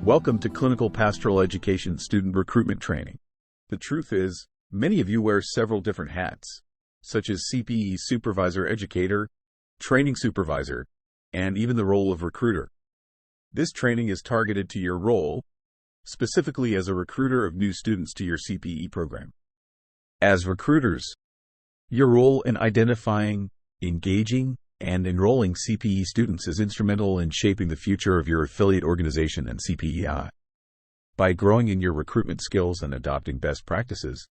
Welcome to Clinical Pastoral Education Student Recruitment Training. The truth is, many of you wear several different hats, such as CPE Supervisor Educator, Training Supervisor, and even the role of recruiter. This training is targeted to your role, specifically as a recruiter of new students to your CPE program. As recruiters, your role in identifying, engaging, and enrolling CPE students is instrumental in shaping the future of your affiliate organization and CPEI. By growing in your recruitment skills and adopting best practices,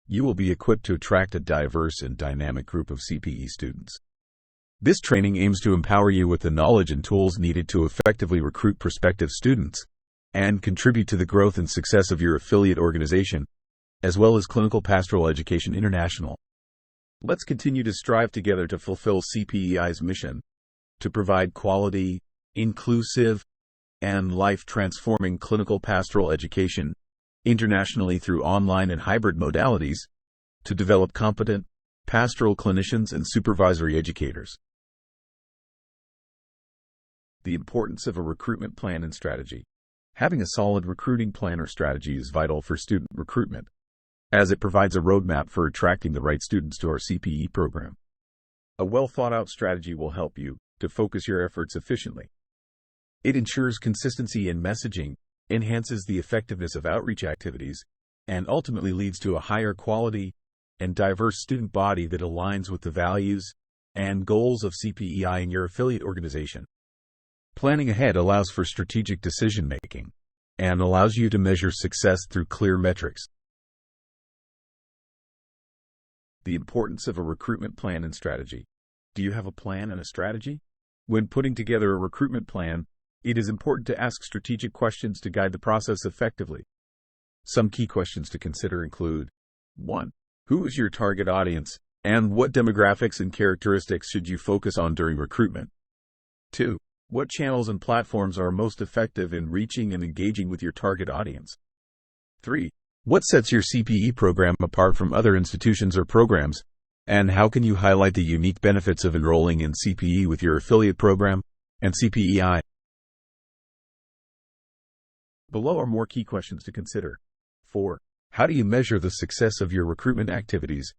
you will be equipped to attract a diverse and dynamic group of CPE students. This training aims to empower you with the knowledge and tools needed to effectively recruit prospective students and contribute to the growth and success of your affiliate organization, as well as Clinical Pastoral Education International. Let's continue to strive together to fulfill CPEI's mission to provide quality, inclusive, and life-transforming clinical pastoral education internationally through online and hybrid modalities to develop competent pastoral clinicians and supervisory educators. The importance of a recruitment plan and strategy. Having a solid recruiting plan or strategy is vital for student recruitment, as it provides a roadmap for attracting the right students to our CPE program. A well-thought-out strategy will help you to focus your efforts efficiently. It ensures consistency in messaging, enhances the effectiveness of outreach activities, and ultimately leads to a higher quality and diverse student body that aligns with the values and goals of CPEI in your affiliate organization. Planning ahead allows for strategic decision-making and allows you to measure success through clear metrics. The importance of a recruitment plan and strategy. Do you have a plan and a strategy? When putting together a recruitment plan, it is important to ask strategic questions to guide the process effectively. Some key questions to consider include: 1. Who is your target audience, and what demographics and characteristics should you focus on during recruitment? 2. What channels and platforms are most effective in reaching and engaging with your target audience? 3. What sets your CPE program apart from other institutions or programs, and how can you highlight the unique benefits of enrolling in CPE with your affiliate program and CPEI? Below are more key questions to consider. 4. How do you measure the success of your recruitment activities,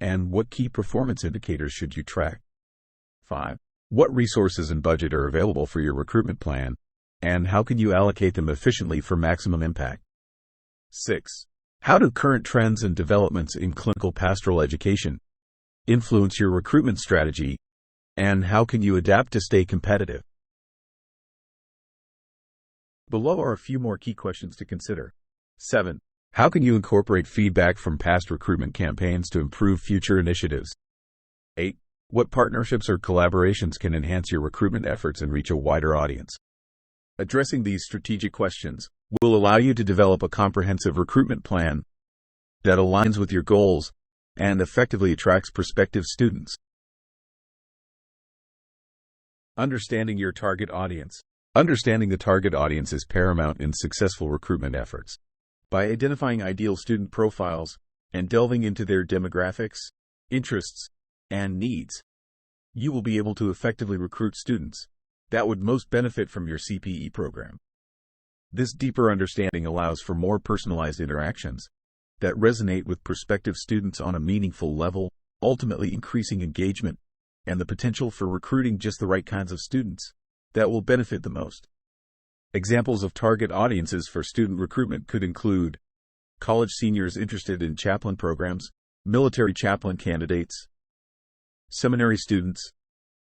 and what key performance indicators should you track? 5. What resources and budget are available for your recruitment plan, and how can you allocate them efficiently for maximum impact? 6. How do current trends and developments in clinical pastoral education influence your recruitment strategy, and how can you adapt to stay competitive? Below are a few more key questions to consider. 7. How can you incorporate feedback from past recruitment campaigns to improve future initiatives? 8. What partnerships or collaborations can enhance your recruitment efforts and reach a wider audience? Addressing these strategic questions will allow you to develop a comprehensive recruitment plan that aligns with your goals and effectively attracts prospective students. Understanding your target audience. Understanding the target audience is paramount in successful recruitment efforts. By identifying ideal student profiles and delving into their demographics, interests, and needs, you will be able to effectively recruit students that would most benefit from your CPE program. This deeper understanding allows for more personalized interactions that resonate with prospective students on a meaningful level, ultimately increasing engagement and the potential for recruiting just the right kinds of students that will benefit the most. Examples of target audiences for student recruitment could include college seniors interested in chaplain programs, military chaplain candidates, seminary students,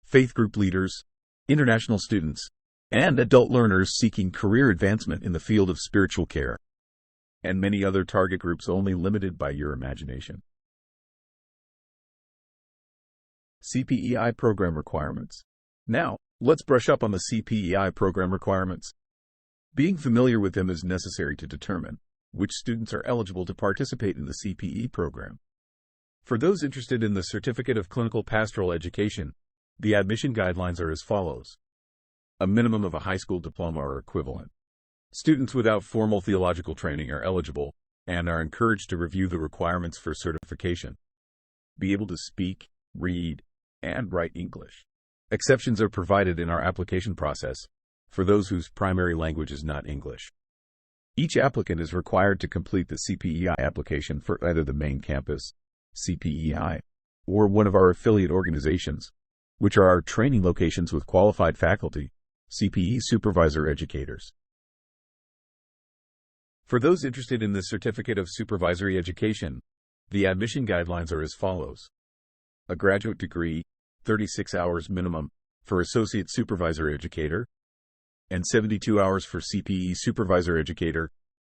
faith group leaders, international students, and adult learners seeking career advancement in the field of spiritual care, and many other target groups only limited by your imagination. CPEI program requirements. Now, let's brush up on the CPEI program requirements. Being familiar with them is necessary to determine which students are eligible to participate in the CPE program. For those interested in the Certificate of Clinical Pastoral Education, the admission guidelines are as follows. A minimum of a high school diploma or equivalent. Students without formal theological training are eligible and are encouraged to review the requirements for certification. Be able to speak, read, and write English. Exceptions are provided in our application process for those whose primary language is not English. Each applicant is required to complete the CPEI application for either the main campus, CPEI, or one of our affiliate organizations, which are our training locations with qualified faculty, CPE supervisor educators. For those interested in the Certificate of Supervisory Education, the admission guidelines are as follows. A graduate degree, 36 hours minimum, for Associate Supervisor Educator, and 72 hours for CPE Supervisor Educator,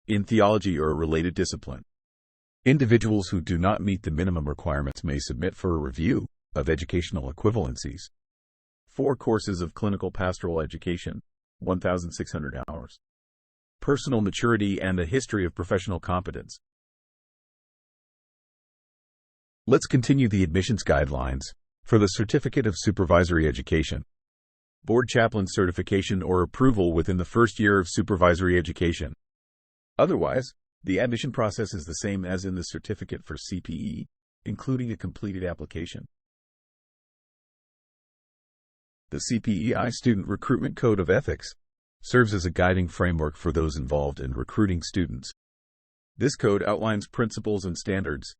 in theology or a related discipline. Individuals who do not meet the minimum requirements may submit for a review of educational equivalencies. 4 courses of clinical pastoral education, 1,600 hours. Personal maturity and a history of professional competence. Let's continue the admissions guidelines for the Certificate of Supervisory Education. Board chaplain certification or approval within the first year of supervisory education. Otherwise, the admission process is the same as in the certificate for CPE, including a completed application. The CPEI Student Recruitment Code of Ethics serves as a guiding framework for those involved in recruiting students. This code outlines principles and standards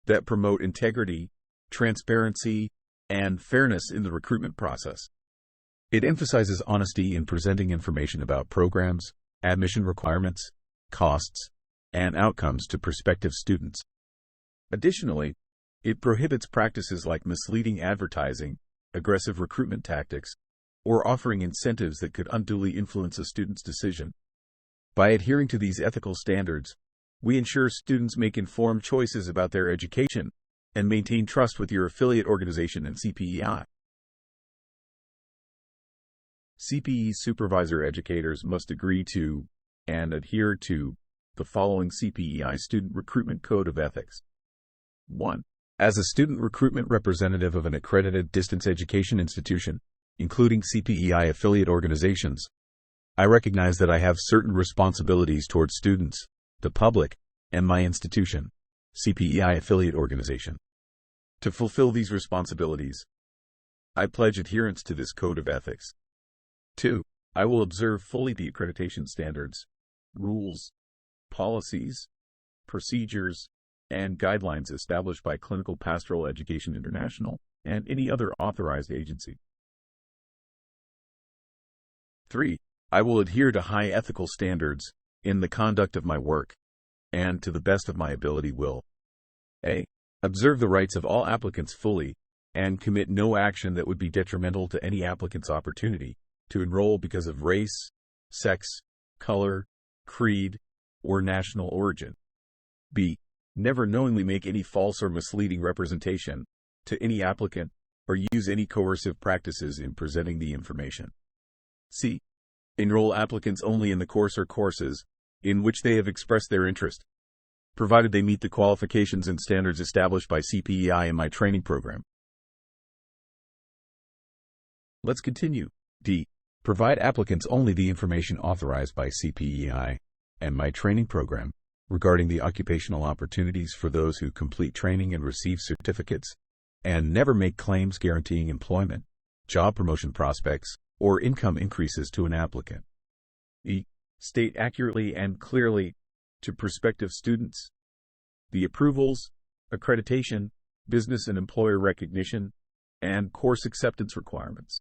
that promote integrity, transparency, and fairness in the recruitment process. It emphasizes honesty in presenting information about programs, admission requirements, costs, and outcomes to prospective students. Additionally, it prohibits practices like misleading advertising, aggressive recruitment tactics, or offering incentives that could unduly influence a student's decision. By adhering to these ethical standards, we ensure students make informed choices about their education and maintain trust with your affiliate organization and CPEI. CPE supervisor educators must agree to and adhere to the following CPEI Student Recruitment Code of Ethics. 1. As a student recruitment representative of an accredited distance education institution, including CPEI affiliate organizations, I recognize that I have certain responsibilities towards students, the public, and my institution, CPEI affiliate organization. To fulfill these responsibilities, I pledge adherence to this code of ethics. 2. I will observe fully the accreditation standards, rules, policies, procedures, and guidelines established by Clinical Pastoral Education International and any other authorized agency. 3. I will adhere to high ethical standards in the conduct of my work, and to the best of my ability will a. Observe the rights of all applicants fully, and commit no action that would be detrimental to any applicant's opportunity to enroll because of race, sex, color, creed, or national origin. B. Never knowingly make any false or misleading representation to any applicant or use any coercive practices in presenting the information. C. Enroll applicants only in the course or courses in which they have expressed their interest, provided they meet the qualifications and standards established by CPEI in my training program. Let's continue. D. Provide applicants only the information authorized by CPEI and my training program regarding the occupational opportunities for those who complete training and receive certificates, and never make claims guaranteeing employment, job promotion prospects, or income increases to an applicant. E. State accurately and clearly to prospective students the approvals, accreditation, business and employer recognition, and course acceptance requirements.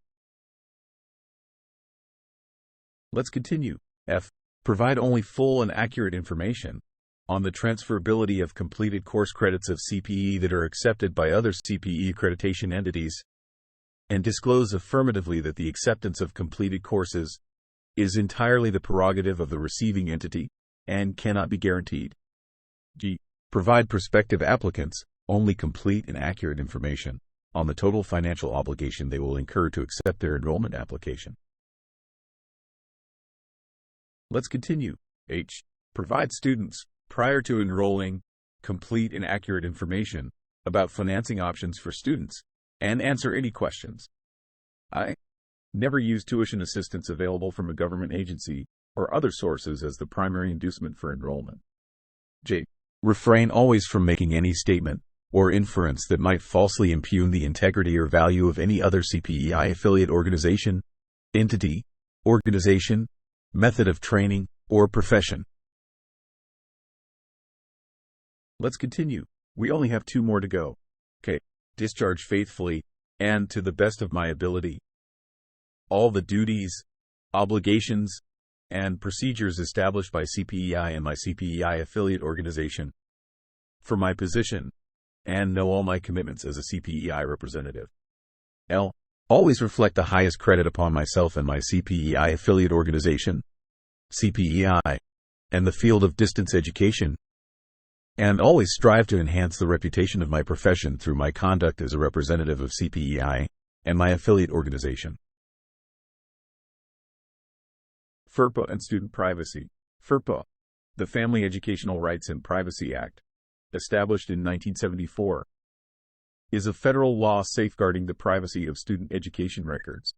Let's continue. F. Provide only full and accurate information on the transferability of completed course credits of CPE that are accepted by other CPE accreditation entities, and disclose affirmatively that the acceptance of completed courses is entirely the prerogative of the receiving entity and cannot be guaranteed. G. Provide prospective applicants only complete and accurate information on the total financial obligation they will incur to accept their enrollment application. Let's continue. H. Provide students, prior to enrolling, complete and accurate information about financing options for students, and answer any questions. I. Never use tuition assistance available from a government agency or other sources as the primary inducement for enrollment. J. Refrain always from making any statement or inference that might falsely impugn the integrity or value of any other CPEI affiliate organization, entity, organization, method of training, or profession. Let's continue. We only have 2 more to go. Okay. Discharge faithfully and to the best of my ability all the duties, obligations, and procedures established by CPEI and my CPEI affiliate organization for my position, and know all my commitments as a CPEI representative. L. Always reflect the highest credit upon myself and my CPEI affiliate organization, CPEI, and the field of distance education, and always strive to enhance the reputation of my profession through my conduct as a representative of CPEI and my affiliate organization. FERPA and student privacy. FERPA, the Family Educational Rights and Privacy Act, established in 1974, is a federal law safeguarding the privacy of student education records.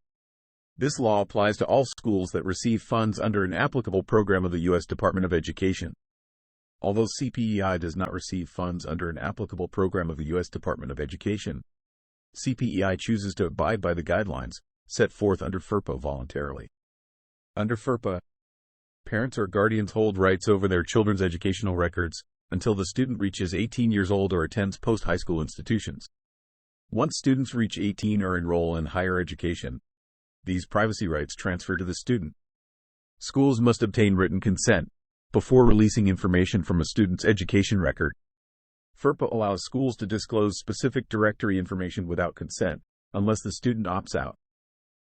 This law applies to all schools that receive funds under an applicable program of the U.S. Department of Education. Although CPEI does not receive funds under an applicable program of the U.S. Department of Education, CPEI chooses to abide by the guidelines set forth under FERPA voluntarily. Under FERPA, parents or guardians hold rights over their children's educational records until the student reaches 18 years old or attends post-high school institutions. Once students reach 18 or enroll in higher education, these privacy rights transfer to the student. Schools must obtain written consent before releasing information from a student's education record. FERPA allows schools to disclose specific directory information without consent, unless the student opts out.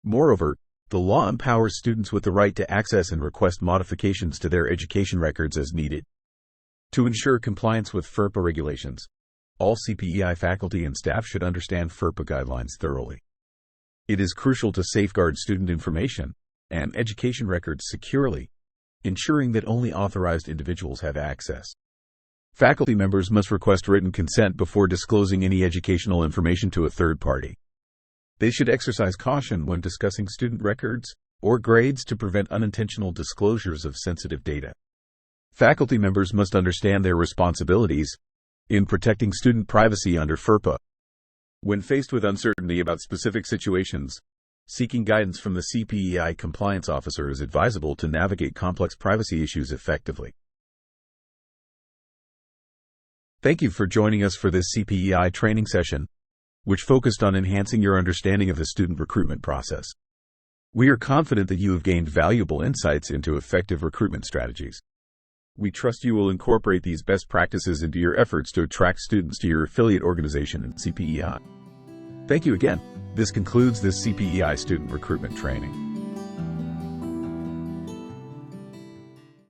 Moreover, the law empowers students with the right to access and request modifications to their education records as needed. To ensure compliance with FERPA regulations, all CPEI faculty and staff should understand FERPA guidelines thoroughly. It is crucial to safeguard student information and education records securely, ensuring that only authorized individuals have access. Faculty members must request written consent before disclosing any educational information to a third party. They should exercise caution when discussing student records or grades to prevent unintentional disclosures of sensitive data. Faculty members must understand their responsibilities in protecting student privacy under FERPA. When faced with uncertainty about specific situations, seeking guidance from the CPEI compliance officer is advisable to navigate complex privacy issues effectively. Thank you for joining us for this CPEI training session, which focused on enhancing your understanding of the student recruitment process. We are confident that you have gained valuable insights into effective recruitment strategies. We trust you will incorporate these best practices into your efforts to attract students to your affiliate organization and CPEI. Thank you again. This concludes this CPEI student recruitment training.